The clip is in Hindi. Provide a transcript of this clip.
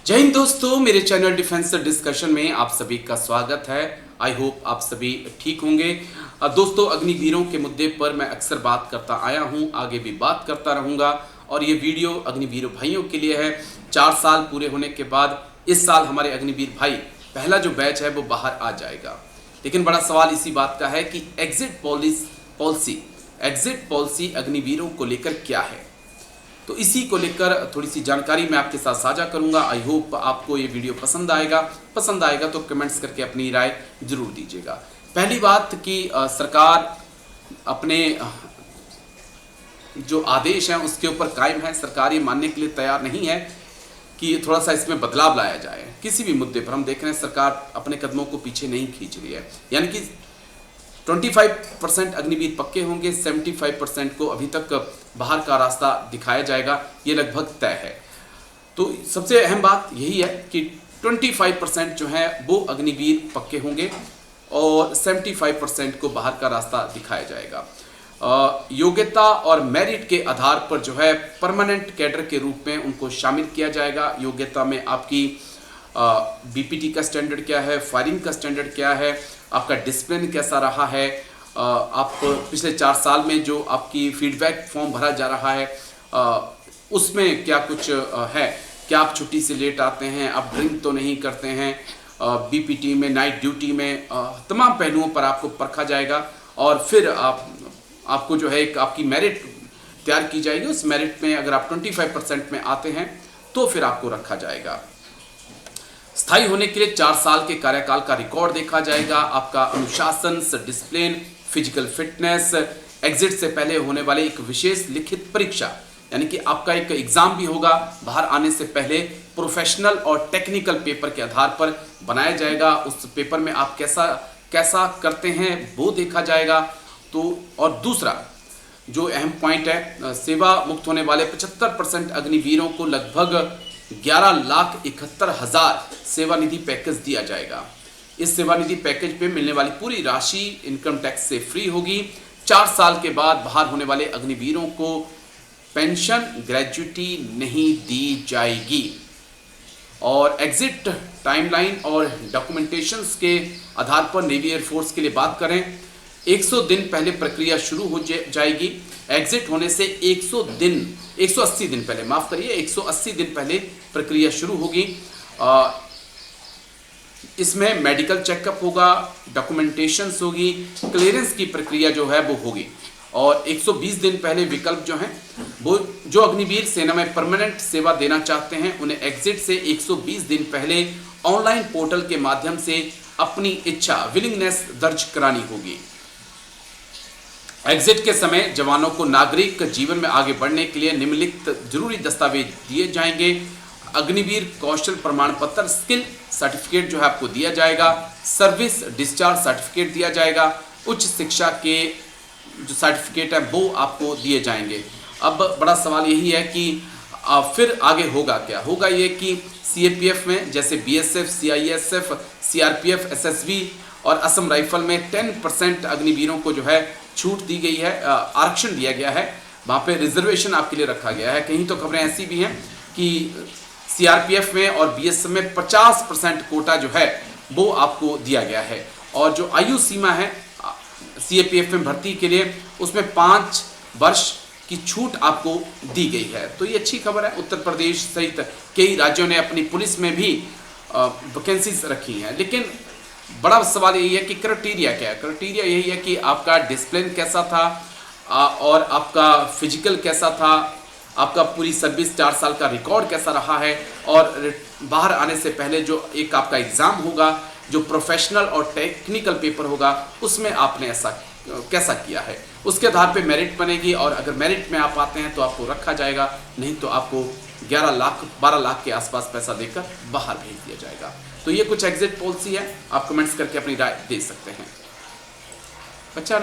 जय हिंद दोस्तों, मेरे चैनल डिफेंस डिस्कशन में आप सभी का स्वागत है। आई होप आप सभी ठीक होंगे। दोस्तों, अग्निवीरों के मुद्दे पर मैं अक्सर बात करता आया हूं, आगे भी बात करता रहूंगा और ये वीडियो अग्निवीरों भाइयों के लिए है। 4 साल पूरे होने के बाद इस साल हमारे अग्निवीर भाई पहला जो बैच है वो बाहर आ जाएगा। लेकिन बड़ा सवाल इसी बात का है कि एग्जिट पॉलिसी अग्निवीरों को लेकर क्या है। तो इसी को लेकर थोड़ी सी जानकारी मैं आपके साथ साझा करूंगा। आई होप आपको ये वीडियो पसंद आएगा तो कमेंट्स करके अपनी राय जरूर दीजिएगा। पहली बात कि सरकार अपने जो आदेश हैं उसके ऊपर कायम है। सरकार ये मानने के लिए तैयार नहीं है कि थोड़ा सा इसमें बदलाव लाया जाए। किसी भी मुद्दे पर हम देख रहे हैं सरकार अपने कदमों को पीछे नहीं खींच रही है। यानी कि 25% अग्निवीर पक्के होंगे, 75% को अभी तक बाहर का रास्ता दिखाया जाएगा, ये लगभग तय है। तो सबसे अहम बात यही है कि 25% जो है वो अग्निवीर पक्के होंगे और 75% को बाहर का रास्ता दिखाया जाएगा। योग्यता और मेरिट के आधार पर जो है परमानेंट कैडर के रूप में उनको शामिल किया जाएगा। योग्यता में आपकी बीपीटी का स्टैंडर्ड क्या है, फायरिंग का स्टैंडर्ड क्या है, आपका डिसिप्लिन कैसा रहा है, आप पिछले 4 साल में जो आपकी फीडबैक फॉर्म भरा जा रहा है उसमें क्या कुछ है, क्या आप छुट्टी से लेट आते हैं, आप ड्रिंक तो नहीं करते हैं, बीपीटी में नाइट ड्यूटी में तमाम पहलुओं पर आपको परखा जाएगा और फिर आपको जो है एक आपकी मेरिट तैयार की जाएगी। उस मेरिट में अगर आप 25% में आते हैं तो फिर आपको रखा जाएगा। स्थायी होने के लिए 4 साल के कार्यकाल का रिकॉर्ड देखा जाएगा। आपका अनुशासन, डिसिप्लिन, फिजिकल फिटनेस, एग्जिट से पहले होने वाले एक विशेष लिखित परीक्षा, यानी कि आपका एक एग्जाम भी होगा बाहर आने से पहले, प्रोफेशनल और टेक्निकल पेपर के आधार पर बनाया जाएगा। उस पेपर में आप कैसा करते हैं वो देखा जाएगा। तो और दूसरा जो अहम पॉइंट है, सेवा मुक्त होने वाले 75% अग्निवीरों को लगभग 11,71,000 सेवा निधि पैकेज दिया जाएगा। इस सेवा निधि पैकेज पे मिलने वाली पूरी राशि इनकम टैक्स से फ्री होगी। 4 साल के बाद बाहर होने वाले अग्निवीरों को पेंशन, ग्रेजुइटी नहीं दी जाएगी। और एग्जिट टाइमलाइन और डॉक्यूमेंटेशंस के आधार पर नेवी एयरफोर्स के लिए बात करें, 100 दिन पहले प्रक्रिया शुरू हो जाएगी। एग्जिट होने से 180 दिन पहले, माफ करिए, 180 दिन पहले प्रक्रिया शुरू होगी। इसमें मेडिकल चेकअप होगा, डॉक्यूमेंटेशंस होगी, क्लियरेंस की प्रक्रिया जो है वो होगी। और 120 दिन पहले विकल्प जो हैं वो जो अग्निवीर सेना में परमानेंट सेवा देना चाहते हैं उन्हें एग्जिट से 120 दिन पहले ऑनलाइन पोर्टल के माध्यम से अपनी इच्छा, विलिंगनेस दर्ज करानी होगी। एग्जिट के समय जवानों को नागरिक जीवन में आगे बढ़ने के लिए निम्नलिखित जरूरी दस्तावेज दिए जाएंगे। अग्निवीर कौशल प्रमाण पत्र, स्किल सर्टिफिकेट जो है आपको दिया जाएगा, सर्विस डिस्चार्ज सर्टिफिकेट दिया जाएगा, उच्च शिक्षा के जो सर्टिफिकेट है वो आपको दिए जाएंगे। अब बड़ा सवाल यही है कि फिर आगे होगा क्या। होगा ये कि सीएपीएफ में जैसे बीएसएफ, सीआईएसएफ, सीआरपीएफ, एसएसबी और असम राइफल में 10% अग्निवीरों को जो है छूट दी गई है, आरक्षण दिया गया है, वहाँ पे रिजर्वेशन आपके लिए रखा गया है। कहीं तो खबरें ऐसी भी हैं कि सीआरपीएफ में और बीएसएफ में 50% कोटा जो है वो आपको दिया गया है। और जो आयु सीमा है सीएपीएफ में भर्ती के लिए उसमें 5 वर्ष की छूट आपको दी गई है। तो ये अच्छी खबर है। उत्तर प्रदेश सहित कई राज्यों ने अपनी पुलिस में भी वैकेंसीज रखी हैं। लेकिन बड़ा सवाल यही है कि क्राइटेरिया क्या है। क्राइटेरिया यही है कि आपका डिसिप्लिन कैसा था और आपका फिजिकल कैसा था, आपका पूरी सर्विस 4 साल का रिकॉर्ड कैसा रहा है, और बाहर आने से पहले जो एक आपका एग्ज़ाम होगा, जो प्रोफेशनल और टेक्निकल पेपर होगा, उसमें आपने ऐसा कैसा किया है, उसके आधार पे मेरिट बनेगी। और अगर मेरिट में आप आते हैं तो आपको रखा जाएगा, नहीं तो आपको 12 लाख के आसपास पैसा देकर बाहर भेज दिया जाएगा। तो ये कुछ एग्जिट पॉलिसी है। आप कमेंट्स करके अपनी राय दे सकते हैं। अच्छा।